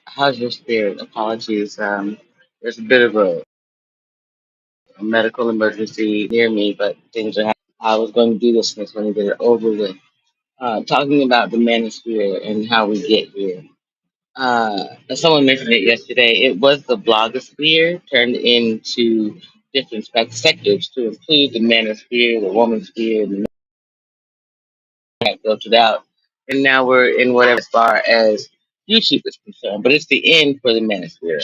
How's your spirit? Apologies. There's a bit of a medical emergency near me, but things are happening. I was going to do this and I was going to get it over with. Talking about the manosphere and how we get here. As someone mentioned it yesterday, it was the blogosphere turned into different sectors to include the manosphere, the womansphere, the filtered out. And now we're in whatever as far as YouTube is concerned. But it's the end for the manosphere.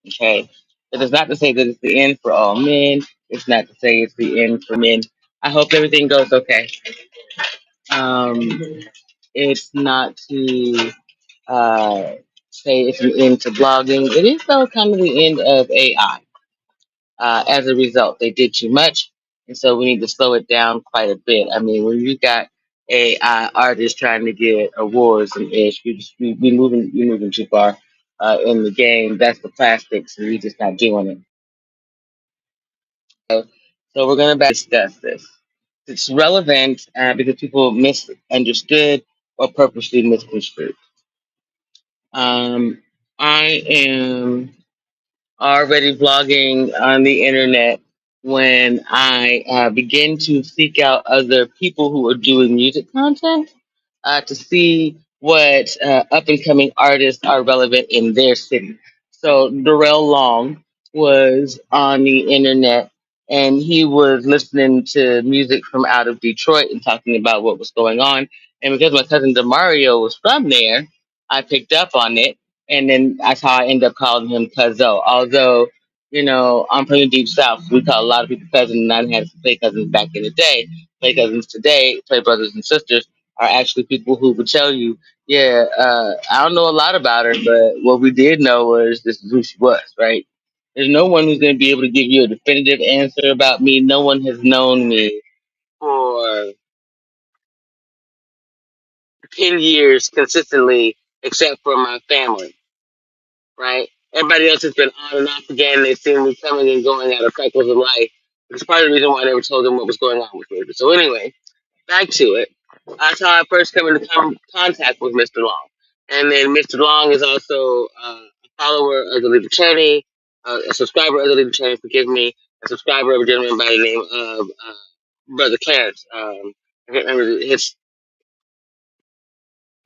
Okay. It is not to say that it's the end for all men. It's not to say it's the end for men. I hope everything goes okay. Um, it's not to say it's an end to blogging. It is though kind of the end of AI. As a result, they did too much, and so we need to slow it down quite a bit. I mean, when you got AI artists trying to get awards and ish, we moving too far in the game. That's the plastics, and we just not doing it. So we're going to discuss this. It's relevant because people misunderstood or purposely misconstrued. Um, I am already vlogging on the internet when I begin to seek out other people who are doing music content to see what up and coming artists are relevant in their city. So Darrell Long was on the internet and he was listening to music from out of Detroit and talking about what was going on. And because my cousin Demario was from there, I picked up on it. And then that's how I end up calling him Cuzzo. Although, I'm from the deep south. We call a lot of people cousins, and I had play cousins back in the day. Play cousins today, play brothers and sisters are actually people who would tell you, yeah, I don't know a lot about her, but what we did know was this is who she was, right? There's no one who's going to be able to give you a definitive answer about me. No one has known me for 10 years consistently, except for my family, right? Everybody else has been on and off again. They've seen me coming and going out of cycles of life, which is part of the reason why I never told them what was going on with me. So anyway, back to it. That's how I first came into contact with Mr. Long. And then Mr. Long is also a follower of the Lead Attorney, a subscriber of the Lead Attorney, forgive me, a subscriber of a gentleman by the name of Brother Clarence. I can't remember his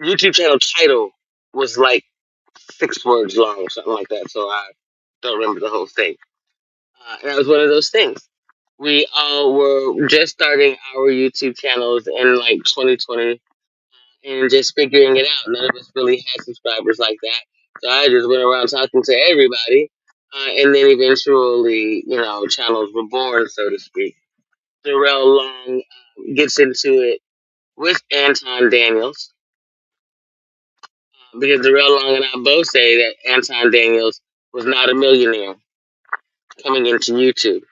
YouTube channel title was like 6 words long or something like that, so I don't remember the whole thing. And that was one of those things. We all were just starting our YouTube channels in like 2020 and just figuring it out. None of us really had subscribers like that. So I just went around talking to everybody. And then eventually, channels were born, so to speak. Darrell Long gets into it with Anton Daniels because Darrell Long and I both say that Anton Daniels was not a millionaire coming into YouTube.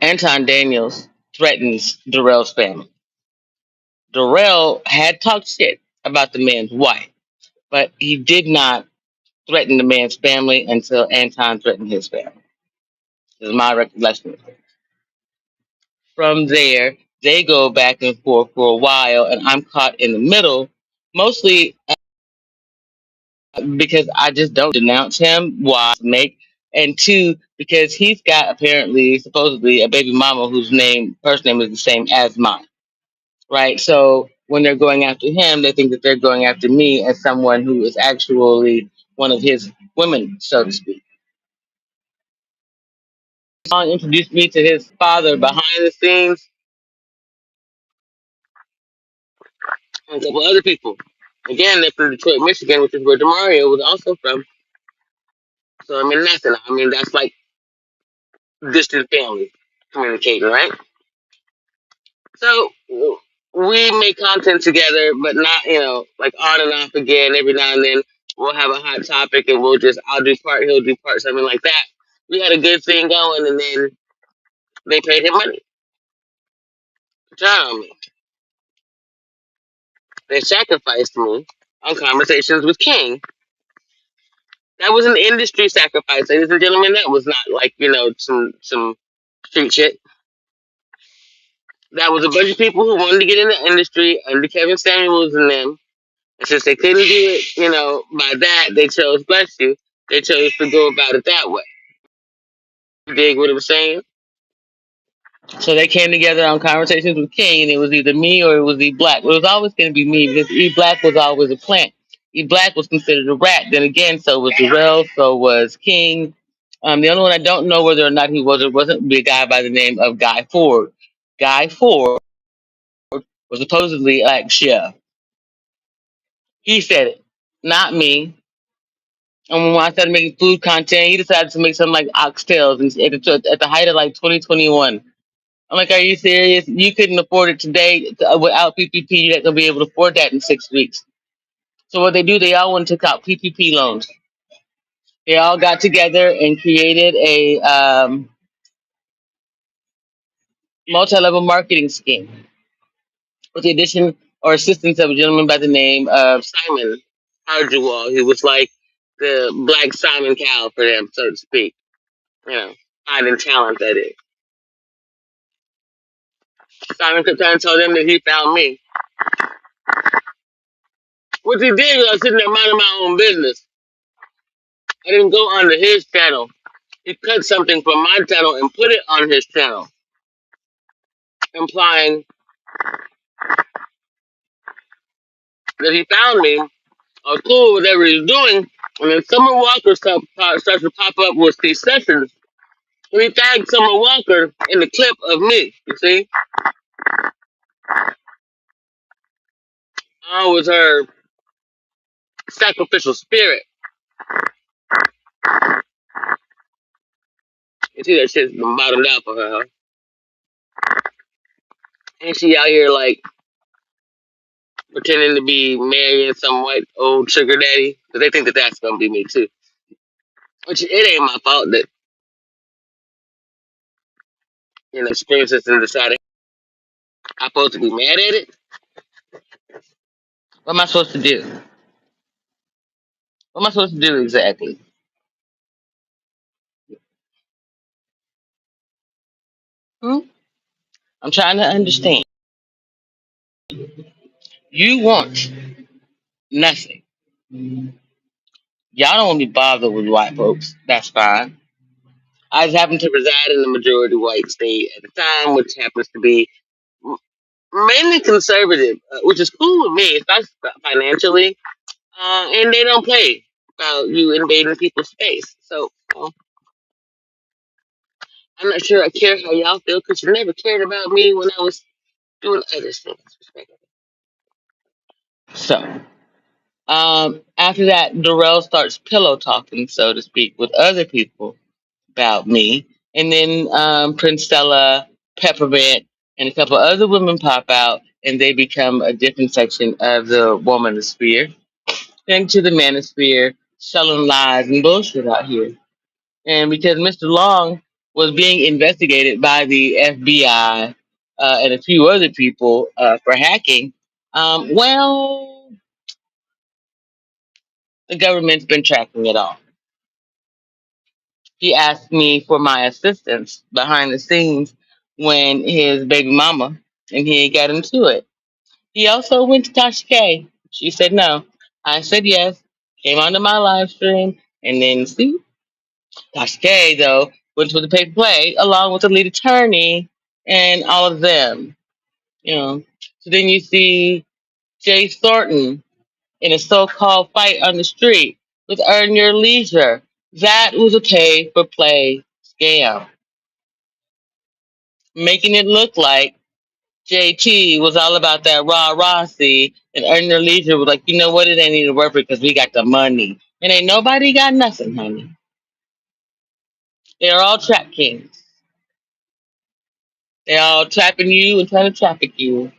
Anton Daniels threatens Darrell's family. Darrell had talked shit about the man's wife, but he did not threaten the man's family until Anton threatened his family. This is my recollection. From there, they go back and forth for a while, and I'm caught in the middle, mostly because I just don't denounce him. Why make? And two, because he's got apparently, supposedly, a baby mama whose first name is the same as mine, right? So when they're going after him, they think that they're going after me as someone who is actually one of his women, so to speak. John introduced me to his father behind the scenes and a couple other people. Again, they're from Detroit, Michigan, which is where Demario was also from. So, I mean, nothing. I mean, that's like distant family communicating, right? So, we make content together, but not, like on and off again. Every now and then, we'll have a hot topic and I'll do part, he'll do part, something like that. We had a good thing going, and then they paid him money to turn on me. They sacrificed me on Conversations with King. That was an industry sacrifice, ladies and gentlemen. That was not like, some street shit. That was a bunch of people who wanted to get in the industry under Kevin Samuels and them. And since they couldn't do it, by that, they chose, bless you, they chose to go about it that way. You dig what I'm saying? So they came together on Conversations with King, and it was either me or it was E Black. Well, it was always going to be me because E Black was always a plant. E Black was considered a rat. Then again, so was Jarrell, so was King. The only one I don't know whether or not he was or wasn't be a guy by the name of Guy Ford. Guy Ford was supposedly like chef. He said it, not me. And when I started making food content, he decided to make something like oxtails and at the height of like 2021. I'm like, are you serious? You couldn't afford it today without PPP. You're not gonna be able to afford that in 6 weeks. So what they do, they all went and took out PPP loans. They all got together and created a multi-level marketing scheme with the addition or assistance of a gentleman by the name of Simon Arjewal, who was like the black Simon Cowell for them, so to speak. Finding talent that is. Simon kept trying to tell them that he found me. What he did was I was sitting there minding my own business. I didn't go onto his channel. He cut something from my channel and put it on his channel, implying that he found me. I was cool with whatever he's doing. And then Summer Walker starts to pop up with these sessions. And he tagged Summer Walker in the clip of me. You see? I was her sacrificial spirit. You see that shit's bottomed out for her, huh? And she out here like pretending to be marrying some white old sugar daddy. Because they think that that's going to be me too. Which it ain't my fault that, Spring System decided I'm supposed to be mad at it. What am I supposed to do? What am I supposed to do exactly? Hmm? I'm trying to understand. You want nothing. Y'all don't want to be bothered with white folks. That's fine. I just happen to reside in the majority white state at the time, which happens to be mainly conservative, which is cool with me, especially financially. And they don't play about you invading people's space. So I'm not sure I care how y'all feel because you never cared about me when I was doing other things. So, after that, Darrell starts pillow talking, so to speak, with other people about me. And then Prince Stella, Peppermint, and a couple other women pop out, and they become a different section of the womanosphere. Then to the manosphere, selling lies and bullshit out here. And because Mr. Long was being investigated by the FBI and a few other people for hacking, well, the government's been tracking it all. He asked me for my assistance behind the scenes when his baby mama and he got into it. He also went to Tasha K. She said no. I said yes. Came onto my live stream and then see Tasha K though went to the paper play along with the lead attorney and all of them. So then you see Jay Thornton in a so-called fight on the street with Earn Your Leisure. That was a pay-for-play scam, making it look like JT was all about that rah-rah, see, and Earn Your Leisure was like, you know what, it ain't even worth it because we got the money. And ain't nobody got nothing, honey. They're all trap kings. They're all trapping you and trying to traffic you.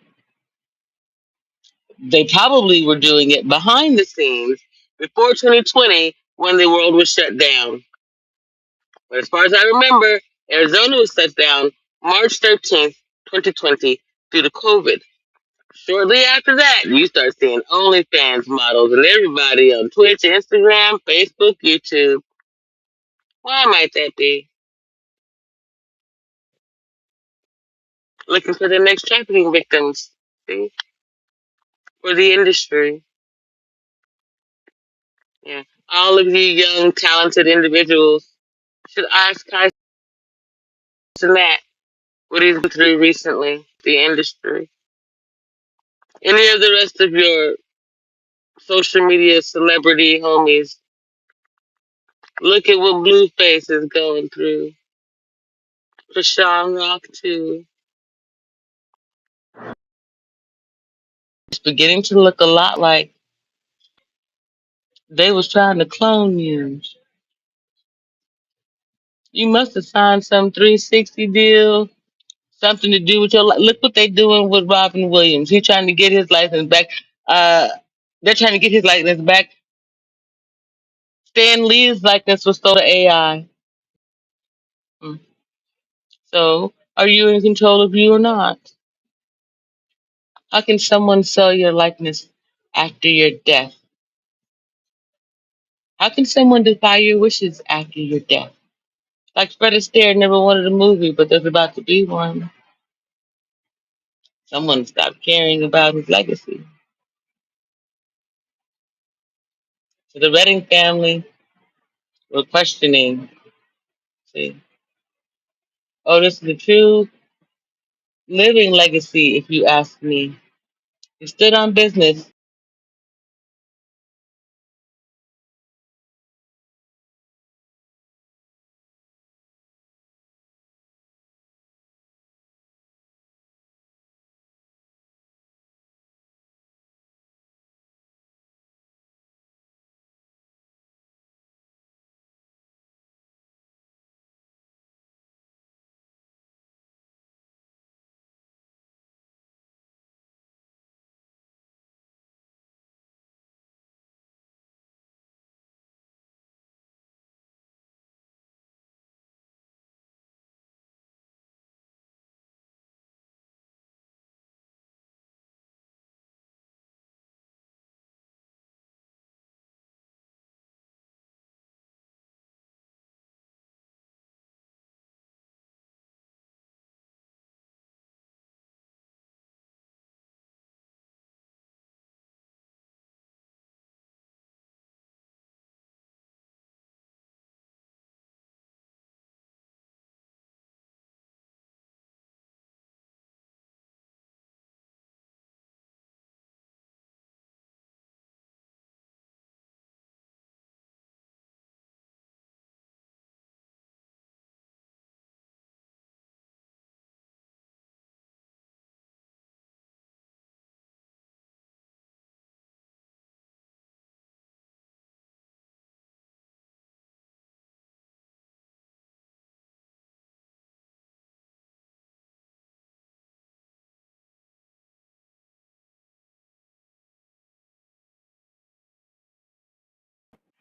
They probably were doing it behind the scenes before 2020 when the world was shut down. But as far as I remember, Arizona was shut down March 13th, 2020, due to COVID. Shortly after that, you start seeing OnlyFans models and everybody on Twitch, Instagram, Facebook, YouTube. Why might that be? Looking for the next trafficking victims, see, for the industry. Yeah. All of you young, talented individuals should ask Kai Cenat what he's been through recently, the industry. Any of the rest of your social media celebrity homies, look at what Blueface is going through. Krishan Rock too. It's beginning to look a lot like they was trying to clone you. You must have signed some 360 deal, something to do with your life. Look what they doing with Robin Williams. He's trying to get his license back. Uh, they're trying to get his likeness back. Stan Lee's likeness was sold to AI. Mm. So, are you in control of you or not? How can someone sell your likeness after your death? How can someone defy your wishes after your death? Like Fred Astaire never wanted a movie, but there's about to be one. Someone stopped caring about his legacy. So the Redding family were questioning, see, oh, this is a true living legacy, if you ask me. He stood on business.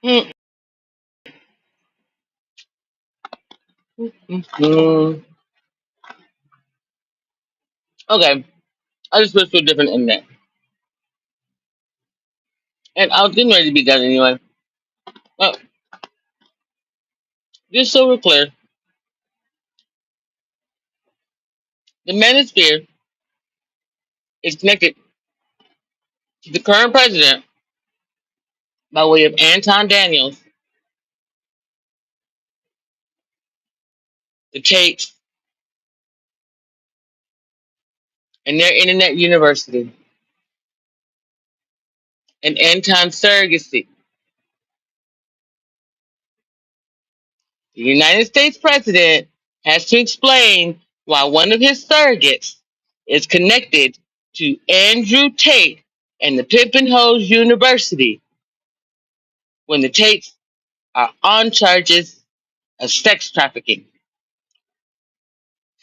Mm, mm. Okay, I just switched to a different internet. And I was getting ready to be done anyway. Well, just so we're clear, the manosphere is connected to the current president by way of Anton Daniels, the Tate, and their internet university, and Anton surrogacy. The United States president has to explain why one of his surrogates is connected to Andrew Tate and the Pippin Hose University when the Tates are on charges of sex trafficking,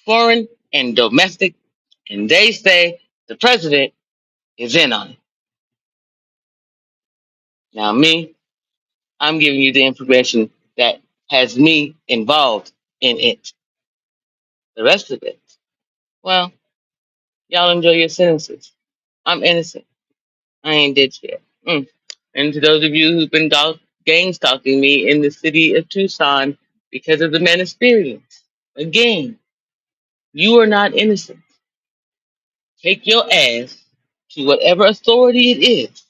foreign and domestic, and they say the president is in on it. Now, me, I'm giving you the information that has me involved in it. The rest of it, well, y'all enjoy your sentences. I'm innocent. I ain't did shit. Mm. And to those of you who've been gang stalking me in the city of Tucson because of the men experience, again, you are not innocent. Take your ass to whatever authority it is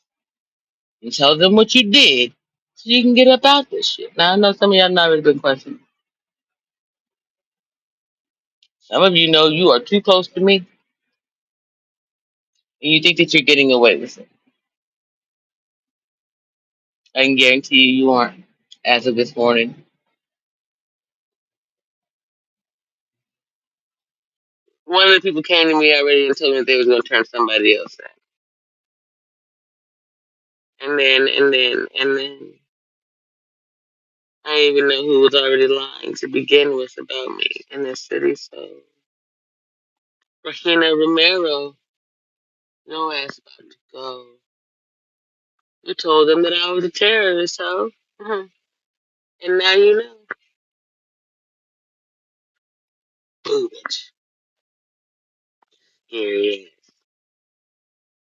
and tell them what you did so you can get up out this shit. Now I know some of y'all not really been questioning. Some of you know you are too close to me, and you think that you're getting away with it. I can guarantee you aren't. As of this morning, one of the people came to me already and told me that they was gonna turn somebody else in. And then I didn't even know who was already lying to begin with about me in this city. So Regina Romero, no ass about to go. You told them that I was a terrorist, so and now you know. Boo, bitch. Yeah, yeah.